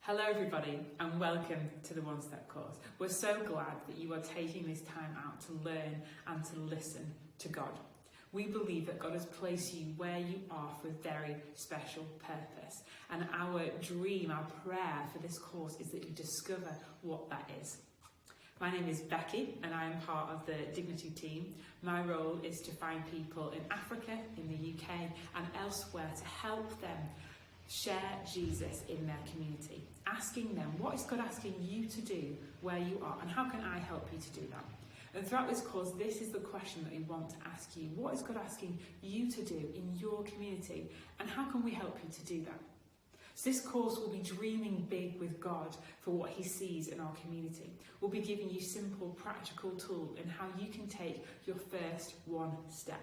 Hello everybody and welcome to the One Step course. We're so glad that you are taking this time out to learn and to listen to God. We believe that God has placed you where you are for a very special purpose, and our dream, our prayer for this course is that you discover what that is. My name is Becky and I am part of the Dignity team. My role is to find people in Africa, in the UK and elsewhere to help them share Jesus in their community, asking them, what is God asking you to do where you are, and how can I help you to do that? And throughout this course, this is the question that we want to ask you. What is God asking you to do in your community, and how can we help you to do that? So this course will be dreaming big with God for what he sees in our community. We'll be giving you simple, practical tools in how you can take your first one step.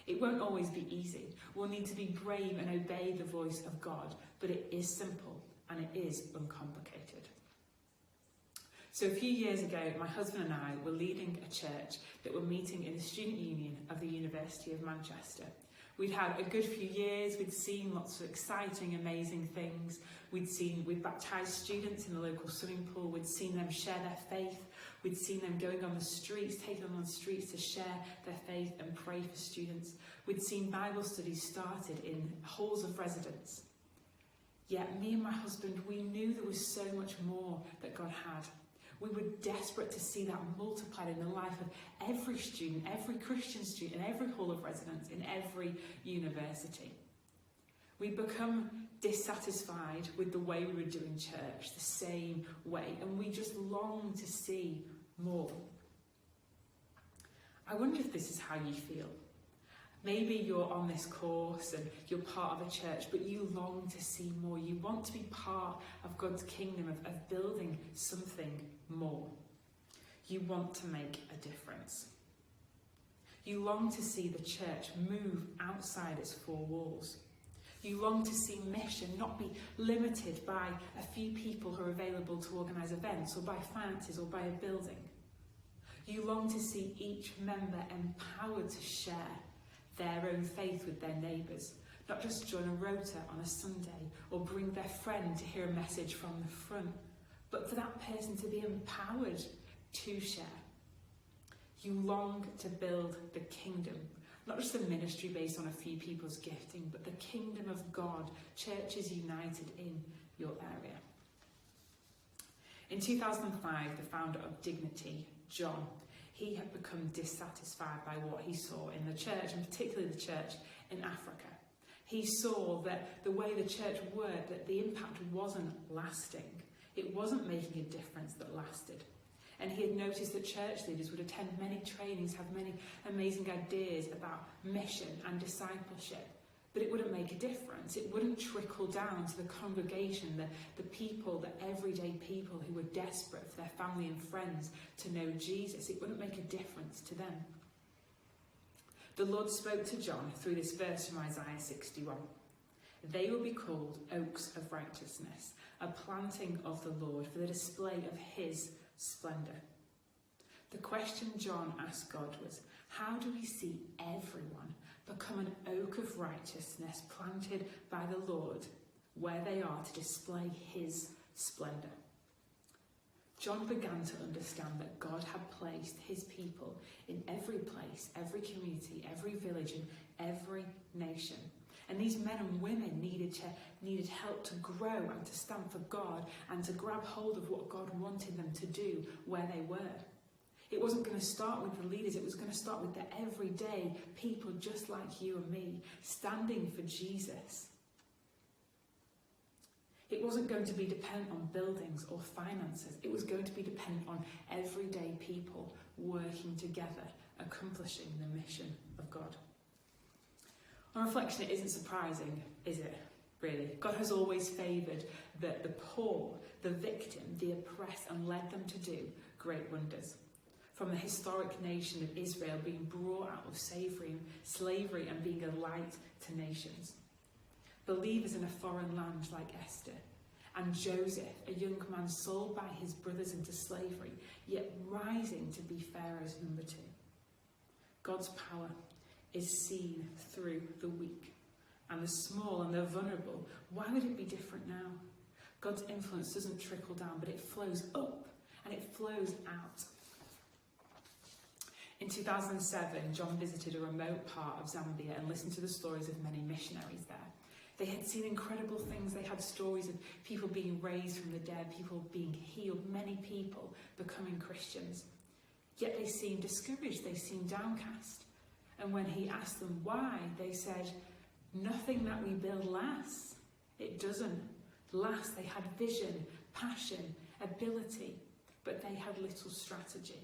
It won't always be easy. We'll need to be brave and obey the voice of God, but it is simple and it is uncomplicated. So a few years ago, my husband and I were leading a church that were meeting in the student union of the University of Manchester. We'd had a good few years, we'd seen lots of exciting, amazing things. We'd baptised students in the local swimming pool, we'd seen them share their faith, we'd seen them going on the streets, taking them on the streets to share their faith and pray for students. We'd seen Bible studies started in halls of residence. Yet me and my husband, we knew there was so much more that God had. We were desperate to see that multiplied in the life of every student, every Christian student, in every hall of residence, in every university. We'd become dissatisfied with the way we were doing church, the same way, and we just longed to see more. I wonder if this is how you feel. Maybe you're on this course and you're part of a church, but you long to see more. You want to be part of God's kingdom, of building something more. You want to make a difference. You long to see the church move outside its four walls. You long to see mission not be limited by a few people who are available to organise events, or by finances, or by a building. You long to see each member empowered to share their own faith with their neighbours, not just join a rota on a Sunday or bring their friend to hear a message from the front, but for that person to be empowered to share. You long to build the kingdom, not just a ministry based on a few people's gifting, but the kingdom of God, churches united in your area. In 2005, the founder of Dignity, John, he had become dissatisfied by what he saw in the church, and particularly the church in Africa. He saw that the way the church worked, that the impact wasn't lasting. It wasn't making a difference that lasted. And he had noticed that church leaders would attend many trainings, have many amazing ideas about mission and discipleship, but it wouldn't make a difference. It wouldn't trickle down to the congregation, the people, the everyday people who were desperate for their family and friends to know Jesus. It wouldn't make a difference to them. The Lord spoke to John through this verse from Isaiah 61. They will be called oaks of righteousness, a planting of the Lord for the display of his splendour. The question John asked God was, how do we see everyone become an oak of righteousness planted by the Lord where they are to display his splendour? John began to understand that God had placed his people in every place, every community, every village, and every nation. And these men and women needed help to grow and to stand for God and to grab hold of what God wanted them to do where they were. It wasn't going to start with the leaders, it was going to start with the everyday people just like you and me, standing for Jesus. It wasn't going to be dependent on buildings or finances, it was going to be dependent on everyday people working together, accomplishing the mission of God. On reflection, it isn't surprising, is it? Really? God has always favoured the poor, the victim, the oppressed, and led them to do great wonders. From the historic nation of Israel being brought out of slavery and being a light to nations. Believers in a foreign land like Esther, and Joseph, a young man sold by his brothers into slavery, yet rising to be Pharaoh's number 2. God's power is seen through the weak and the small and the vulnerable. Why would it be different now? God's influence doesn't trickle down, but it flows up and it flows out. In 2007, John visited a remote part of Zambia and listened to the stories of many missionaries there. They had seen incredible things. They had stories of people being raised from the dead, people being healed, many people becoming Christians. Yet they seemed discouraged, they seemed downcast. And when he asked them why, they said, "Nothing that we build lasts." It doesn't last. They had vision, passion, ability, but they had little strategy.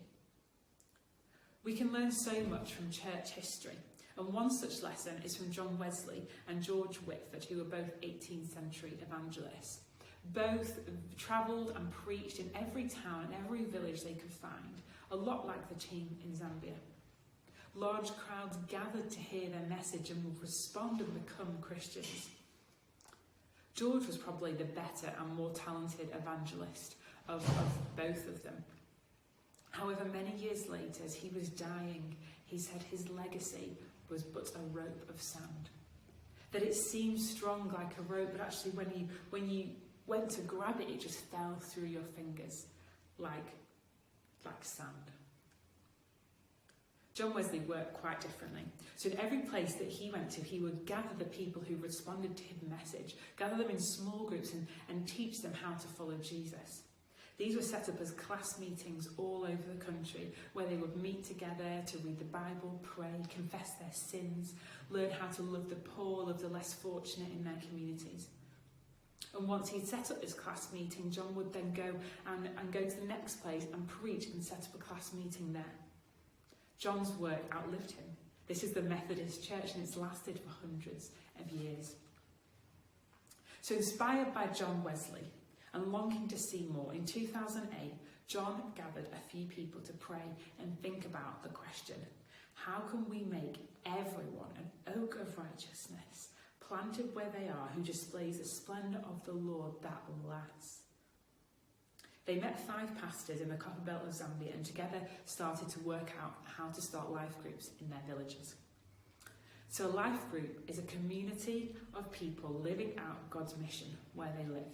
We can learn so much from church history, and one such lesson is from John Wesley and George Whitford, who were both 18th century evangelists. Both travelled and preached in every town and every village they could find, a lot like the team in Zambia. Large crowds gathered to hear their message and would respond and become Christians. George was probably the better and more talented evangelist of both of them. However, many years later, as he was dying, he said his legacy was but a rope of sand. That it seemed strong like a rope, but actually when you went to grab it, it just fell through your fingers like sand. John Wesley worked quite differently. So in every place that he went to, he would gather the people who responded to his message, gather them in small groups and teach them how to follow Jesus. These were set up as class meetings all over the country where they would meet together to read the Bible, pray, confess their sins, learn how to love the poor, love the less fortunate in their communities. And once he'd set up this class meeting, John would then go and go to the next place and preach and set up a class meeting there. John's work outlived him. This is the Methodist Church, and it's lasted for hundreds of years. So inspired by John Wesley and longing to see more, in 2008, John gathered a few people to pray and think about the question, how can we make everyone an oak of righteousness, planted where they are, who displays the splendour of the Lord that lasts? They met 5 pastors in the copper belt of Zambia and together started to work out how to start life groups in their villages. So a life group is a community of people living out God's mission where they live.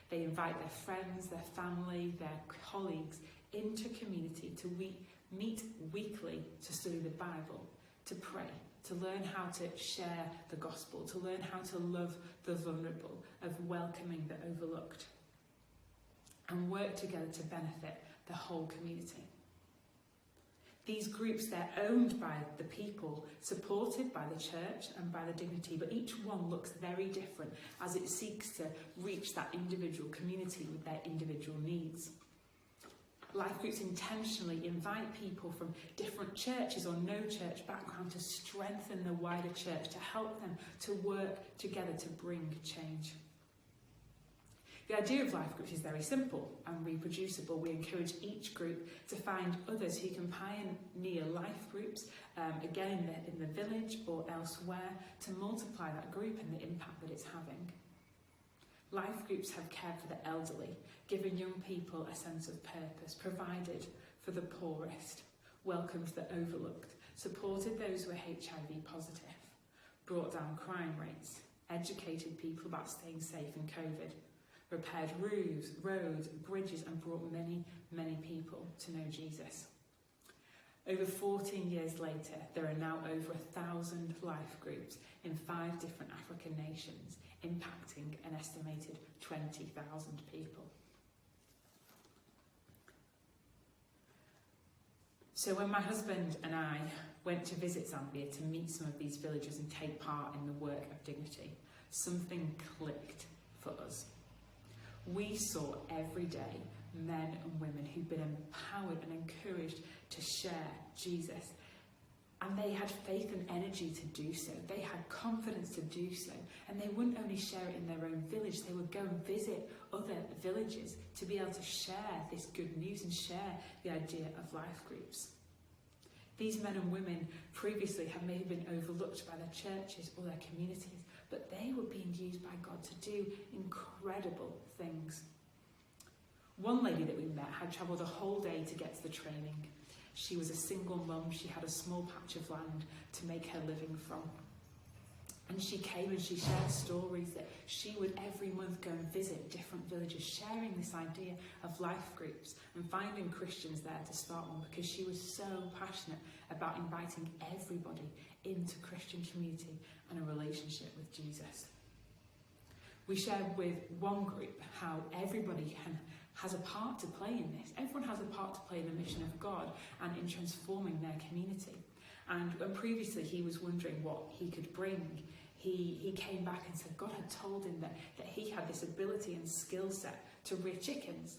They invite their friends, their family, their colleagues into community to meet weekly to study the Bible, to pray, to learn how to share the gospel, to learn how to love the vulnerable, of welcoming the overlooked, and work together to benefit the whole community. These groups, they're owned by the people, supported by the church and by the dignity, but each one looks very different as it seeks to reach that individual community with their individual needs. Life groups intentionally invite people from different churches or no church background to strengthen the wider church, to help them to work together to bring change. The idea of life groups is very simple and reproducible. We encourage each group to find others who can pioneer life groups, again in the village or elsewhere, to multiply that group and the impact that it's having. Life groups have cared for the elderly, given young people a sense of purpose, provided for the poorest, welcomed the overlooked, supported those who were HIV positive, brought down crime rates, educated people about staying safe in COVID, repaired roofs, roads, bridges, and brought many, many people to know Jesus. Over 14 years later, there are now over 1,000 life groups in 5 different African nations, impacting an estimated 20,000 people. So when my husband and I went to visit Zambia to meet some of these villagers and take part in the work of dignity, something clicked for us. We saw every day men and women who'd been empowered and encouraged to share Jesus. And they had faith and energy to do so. They had confidence to do so. And they wouldn't only share it in their own village, they would go and visit other villages to be able to share this good news and share the idea of life groups. These men and women previously had maybe been overlooked by their churches or their communities, but they were being used by God to do incredible things. One lady that we met had travelled a whole day to get to the training. She was a single mum. She had a small patch of land to make her living from. And she came and she shared stories that she would every month go and visit different villages, sharing this idea of life groups and finding Christians there to start one, because she was so passionate about inviting everybody into Christian community and a relationship with Jesus. We shared with one group how everybody has a part to play in this. Everyone has a part to play in the mission of God and in transforming their community. And when previously he was wondering what he could bring, he came back and said God had told him that he had this ability and skill set to rear chickens.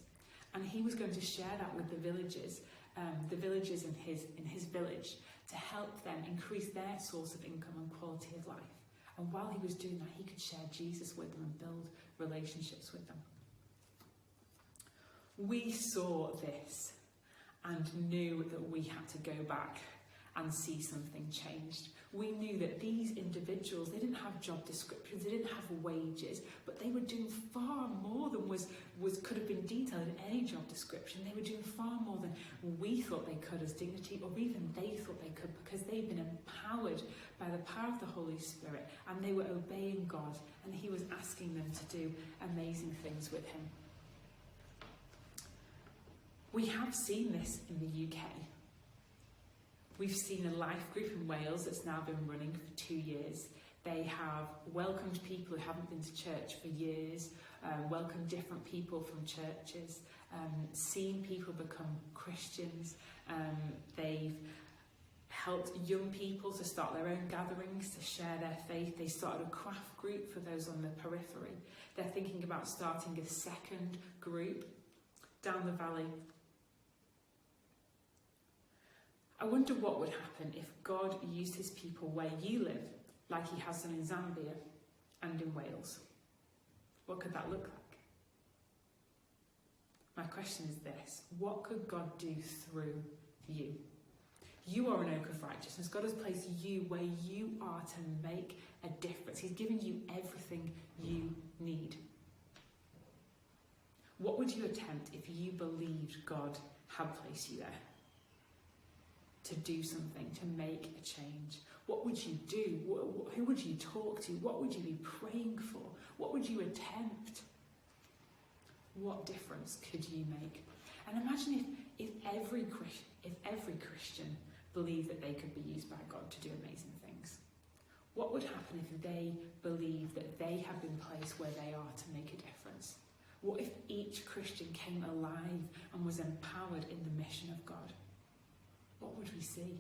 And he was going to share that with the villagers in his village, to help them increase their source of income and quality of life. And while he was doing that, he could share Jesus with them and build relationships with them. We saw this and knew that we had to go back and see something changed. We knew that these individuals, they didn't have job descriptions, they didn't have wages, but they were doing far more than could have been detailed in any job description. They were doing far more than we thought they could as dignity, or even they thought they could, because they'd been empowered by the power of the Holy Spirit, and they were obeying God, and he was asking them to do amazing things with him. We have seen this in the UK. We've seen a life group in Wales that's now been running for 2 years. They have welcomed people who haven't been to church for years, welcomed different people from churches, seen people become Christians. They've helped young people to start their own gatherings, to share their faith. They started a craft group for those on the periphery. They're thinking about starting a second group down the valley. I wonder what would happen if God used his people where you live, like he has done in Zambia and in Wales. What could that look like? My question is this: what could God do through you? You are an oak of righteousness. God has placed you where you are to make a difference. He's given you everything you need. What would you attempt if you believed God had placed you there to do something, to make a change? What would you do? Who would you talk to? What would you be praying for? What would you attempt? What difference could you make? And imagine if every Christian believed that they could be used by God to do amazing things. What would happen if they believed that they have been placed where they are to make a difference? What if each Christian came alive and was empowered in the mission of God? What would we see?